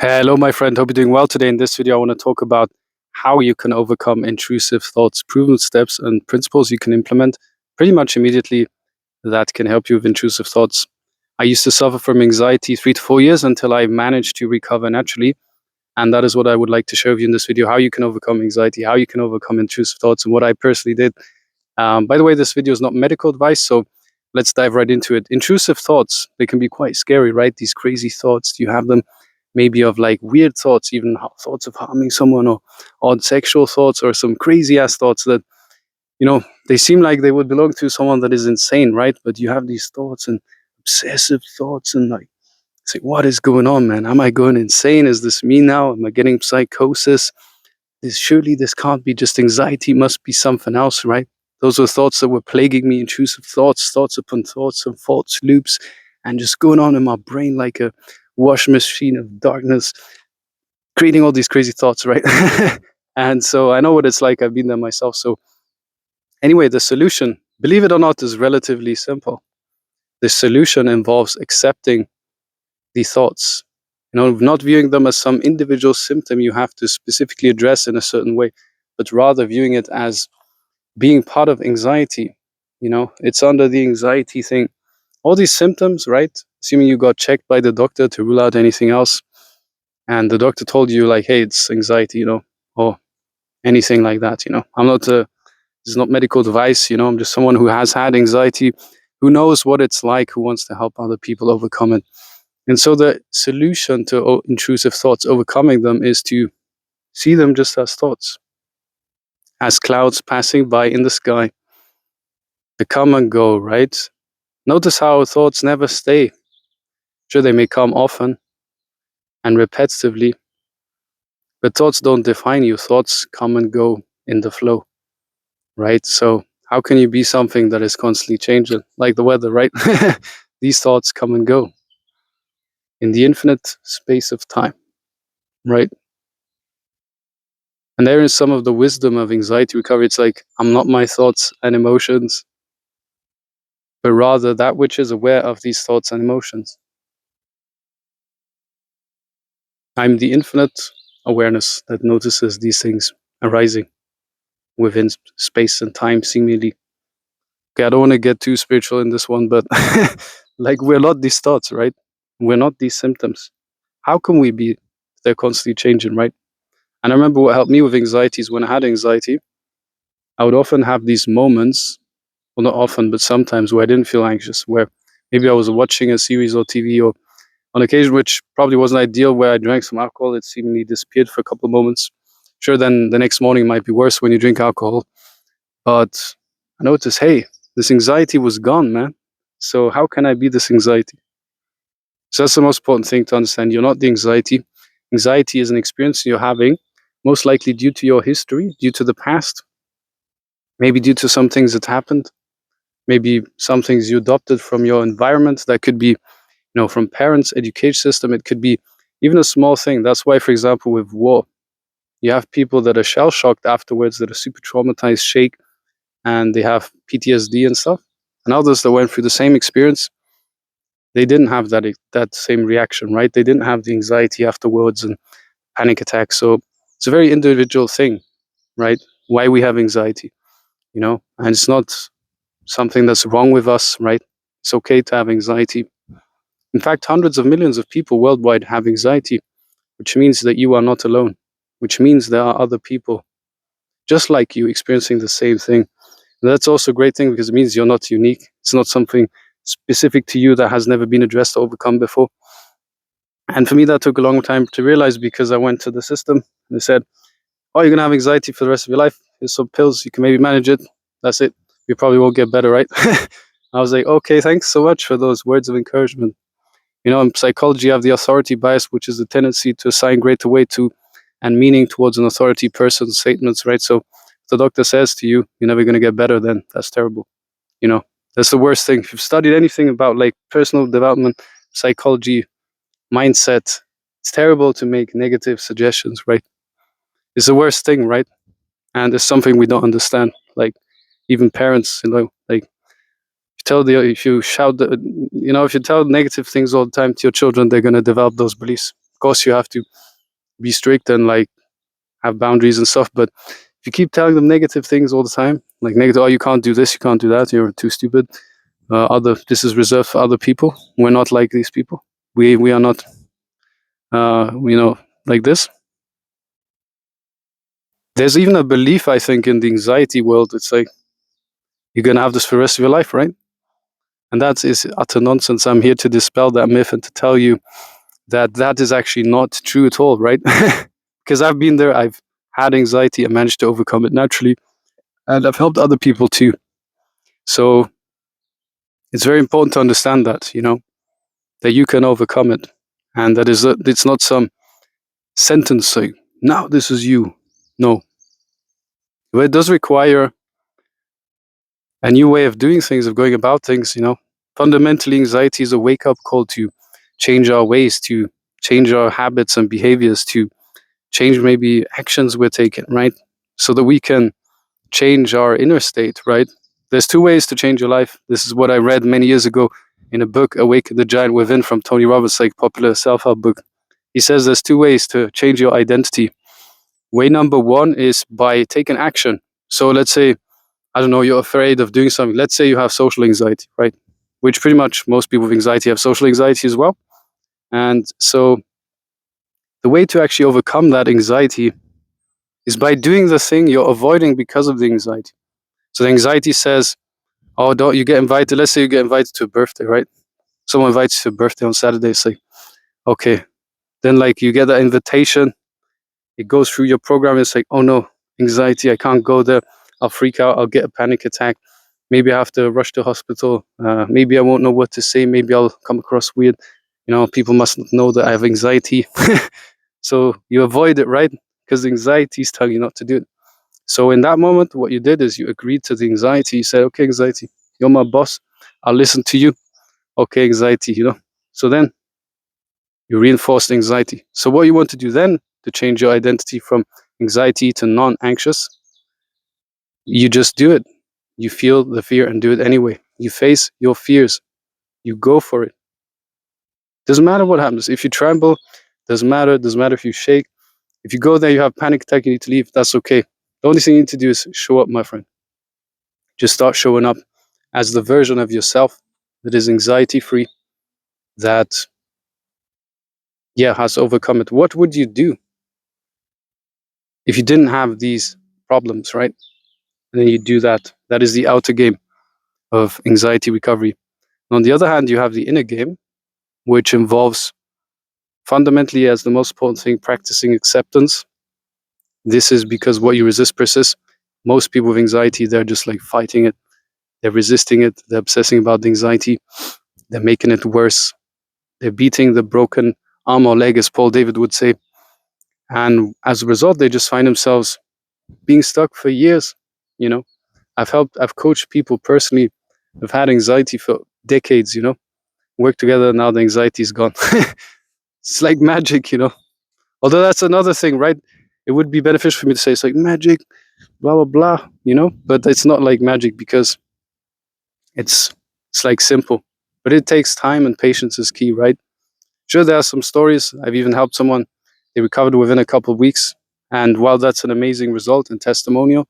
Hello, my friend. Hope you're doing well today. In this video, I want to talk about how you can overcome intrusive thoughts, proven steps and principles you can implement pretty much immediately that can help you with intrusive thoughts. I used to suffer from anxiety 3 to 4 years until I managed to recover naturally. And that is what I would like to show you in this video, how you can overcome anxiety, how you can overcome intrusive thoughts, and what I personally did. By the way, this video is not medical advice, so let's dive right into it. Intrusive thoughts, they can be quite scary, right? These crazy thoughts, you have them maybe of like weird thoughts, even thoughts of harming someone, or odd sexual thoughts, or some crazy ass thoughts that, they seem like they would belong to someone that is insane, right? But you have these thoughts and obsessive thoughts, and like, it's like, what is going on, man? Am I going insane? Is this me now? Am I getting psychosis? Surely this can't be just anxiety, must be something else, right? Those were thoughts that were plaguing me, intrusive thoughts, thoughts upon thoughts and thoughts loops, and just going on in my brain like a washing machine of darkness, creating all these crazy thoughts, right? And so I know what it's like. I've been there myself. So anyway, the solution, believe it or not, is relatively simple. The solution involves accepting the thoughts, not viewing them as some individual symptom you have to specifically address in a certain way, but rather viewing it as being part of anxiety. It's under the anxiety thing. All these symptoms, right? Assuming you got checked by the doctor to rule out anything else, and the doctor told you like, hey, it's anxiety, or anything like that. This is not medical advice. I'm just someone who has had anxiety, who knows what it's like, who wants to help other people overcome it. And so the solution to intrusive thoughts, overcoming them, is to see them just as thoughts, as clouds passing by in the sky. They come and go, right? Notice how thoughts never stay. Sure, they may come often and repetitively, but thoughts don't define you. Thoughts come and go in the flow, right? So how can you be something that is constantly changing, like the weather, right? These thoughts come and go in the infinite space of time, right? And there is some of the wisdom of anxiety recovery. It's like, I'm not my thoughts and emotions, but rather that which is aware of these thoughts and emotions. I'm the infinite awareness that notices these things arising within space and time, seemingly. Okay, I don't want to get too spiritual in this one, but like, we're not these thoughts, right? We're not these symptoms. How can we be? They're constantly changing, right? And I remember what helped me with anxiety is when I had anxiety, I would often have these moments, well, not often, but sometimes, where I didn't feel anxious, where maybe I was watching a series or TV, or on occasion, which probably wasn't ideal, where I drank some alcohol, it seemingly disappeared for a couple of moments. Sure, then the next morning might be worse when you drink alcohol, but I noticed, hey, this anxiety was gone, man. So how can I be this anxiety? So that's the most important thing to understand. You're not the anxiety. Anxiety is an experience you're having, most likely due to your history, due to the past, maybe due to some things that happened, maybe some things you adopted from your environment. That could be, from parents, education system. It could be even a small thing. That's why, for example, with war, you have people that are shell shocked afterwards, that are super traumatized, shake, and they have PTSD and stuff. And others that went through the same experience, they didn't have that same reaction, right? They didn't have the anxiety afterwards and panic attacks. So it's a very individual thing, right? Why we have anxiety, and it's not something that's wrong with us, right? It's okay to have anxiety. In fact, hundreds of millions of people worldwide have anxiety, which means that you are not alone, which means there are other people just like you experiencing the same thing. And that's also a great thing, because it means you're not unique. It's not something specific to you that has never been addressed or overcome before. And for me, that took a long time to realize, because I went to the system and they said, oh, you're going to have anxiety for the rest of your life. Here's some pills. You can maybe manage it. That's it. You probably won't get better, right? I was like, okay, thanks so much for those words of encouragement. In psychology, you have the authority bias, which is the tendency to assign greater weight to and meaning towards an authority person's statements, right? So if the doctor says to you, you're never going to get better, then that's terrible. That's the worst thing. If you've studied anything about like personal development, psychology, mindset, it's terrible to make negative suggestions, right? It's the worst thing, right? And it's something we don't understand. Like, even parents, like, if you tell negative things all the time to your children, they're going to develop those beliefs. Of course, you have to be strict and like have boundaries and stuff. But if you keep telling them negative things all the time, like negative, oh, you can't do this, you can't do that, you're too stupid. This is reserved for other people. We're not like these people. We are not, like this. There's even a belief, I think, in the anxiety world. It's like you're gonna have this for the rest of your life, right? And that is utter nonsense. I'm here to dispel that myth and to tell you that that is actually not true at all, right? Because I've been there. I've had anxiety and managed to overcome it naturally, and I've helped other people too. So it's very important to understand that, that you can overcome it, and that is it's not some sentence saying, "Now this is you." No, but it does require a new way of doing things, of going about things. Fundamentally, anxiety is a wake-up call to change our ways, to change our habits and behaviors, to change maybe actions we're taking, right? So that we can change our inner state, right? There's two ways to change your life. This is what I read many years ago in a book, Awaken the Giant Within, from Tony Robbins, like popular self-help book. He says there's two ways to change your identity. Way number one is by taking action. So let's say, I don't know, you're afraid of doing something. Let's say you have social anxiety, right? Which pretty much most people with anxiety have social anxiety as well. And so the way to actually overcome that anxiety is by doing the thing you're avoiding because of the anxiety. So the anxiety says, oh, don't you get invited? Let's say you get invited to a birthday, right? Someone invites you to a birthday on Saturday. It's like, okay. Then like you get that invitation. It goes through your program. It's like, oh no, anxiety. I can't go there. I'll freak out. I'll get a panic attack. Maybe I have to rush to hospital. Maybe I won't know what to say. Maybe I'll come across weird. People mustn't know that I have anxiety. So you avoid it, right? Because anxiety is telling you not to do it. So in that moment, what you did is you agreed to the anxiety. You said, okay, anxiety, you're my boss. I'll listen to you. Okay, anxiety, So then you reinforced anxiety. So what you want to do then to change your identity from anxiety to non-anxious, you just do it. You feel the fear and do it anyway. You face your fears. You go for it. Doesn't matter what happens. If you tremble, doesn't matter. Doesn't matter if you shake. If you go there, you have panic attack, you need to leave. That's okay. The only thing you need to do is show up, my friend. Just start showing up as the version of yourself that is anxiety free, that has overcome it. What would you do if you didn't have these problems, right? And then you do that. That is the outer game of anxiety recovery. On the other hand, you have the inner game, which involves fundamentally, as the most important thing, practicing acceptance. This is because what you resist persists. Most people with anxiety, they're just like fighting it. They're resisting it. They're obsessing about the anxiety. They're making it worse. They're beating the broken arm or leg, as Paul David would say. And as a result, they just find themselves being stuck for years. I've coached people personally who've had anxiety for decades, work together. Now the anxiety is gone. It's like magic, although that's another thing, right? It would be beneficial for me to say it's like magic, blah, blah, blah, but it's not like magic because it's like simple, but it takes time and patience is key, right? Sure, there are some stories. I've even helped someone, they recovered within a couple of weeks. And while that's an amazing result and testimonial,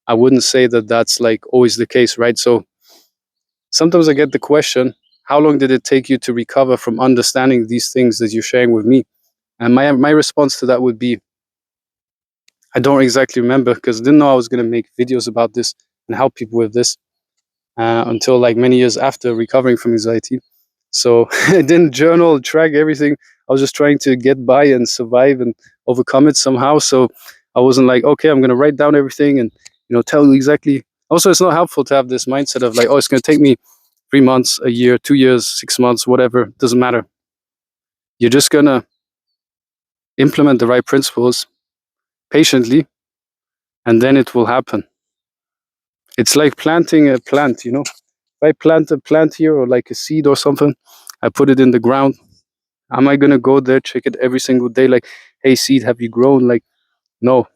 I wouldn't say that that's like always the case, right? So sometimes I get the question, how long did it take you to recover from understanding these things that you're sharing with me? And my response to that would be, I don't exactly remember because I didn't know I was going to make videos about this and help people with this until like many years after recovering from anxiety. So I didn't journal, track everything. I was just trying to get by and survive and overcome it somehow. So I wasn't like, okay, I'm going to write down everything and, tell you exactly. Also, it's not helpful to have this mindset of like, oh, it's going to take me 3 months, a year, 2 years, 6 months, whatever. Doesn't matter. You're just going to implement the right principles patiently, and then it will happen. It's like planting a plant, If I plant a plant here or like a seed or something, I put it in the ground. Am I going to go there, check it every single day? Like, hey, seed, have you grown? Like, no,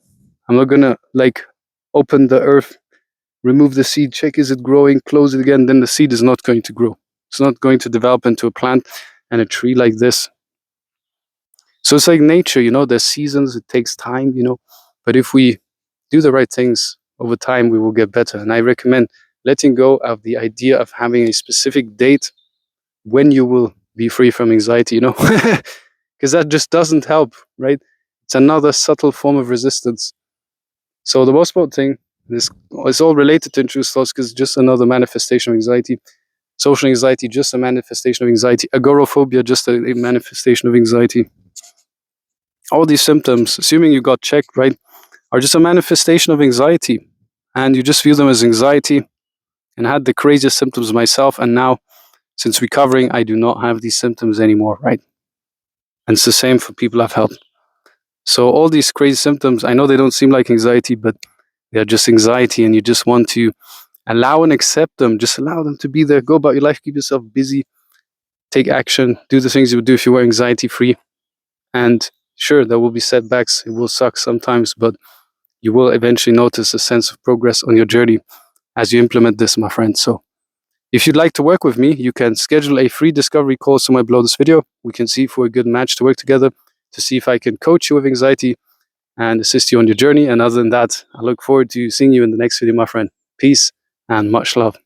I'm not going to like open the earth, remove the seed, check, is it growing, close it again. Then the seed is not going to grow. It's not going to develop into a plant and a tree like this. So it's like nature, there's seasons, it takes time, but if we do the right things over time, we will get better. And I recommend letting go of the idea of having a specific date when you will be free from anxiety, because that just doesn't help, right? It's another subtle form of resistance. So the most important thing is it's all related to intrusive thoughts because it's just another manifestation of anxiety. Social anxiety, just a manifestation of anxiety. Agoraphobia, just a manifestation of anxiety. All these symptoms, assuming you got checked, right, are just a manifestation of anxiety. And you just view them as anxiety. And I had the craziest symptoms myself. And now, since recovering, I do not have these symptoms anymore, right? And it's the same for people I've helped. So all these crazy symptoms, I know they don't seem like anxiety, but they're just anxiety. And you just want to allow and accept them. Just allow them to be there. Go about your life. Keep yourself busy. Take action. Do the things you would do if you were anxiety free. And sure, there will be setbacks. It will suck sometimes, but you will eventually notice a sense of progress on your journey as you implement this, my friend. So if you'd like to work with me, you can schedule a free discovery call somewhere below this video. We can see if we're a good match to work together, to see if I can coach you with anxiety and assist you on your journey. And other than that, I look forward to seeing you in the next video, my friend. Peace and much love.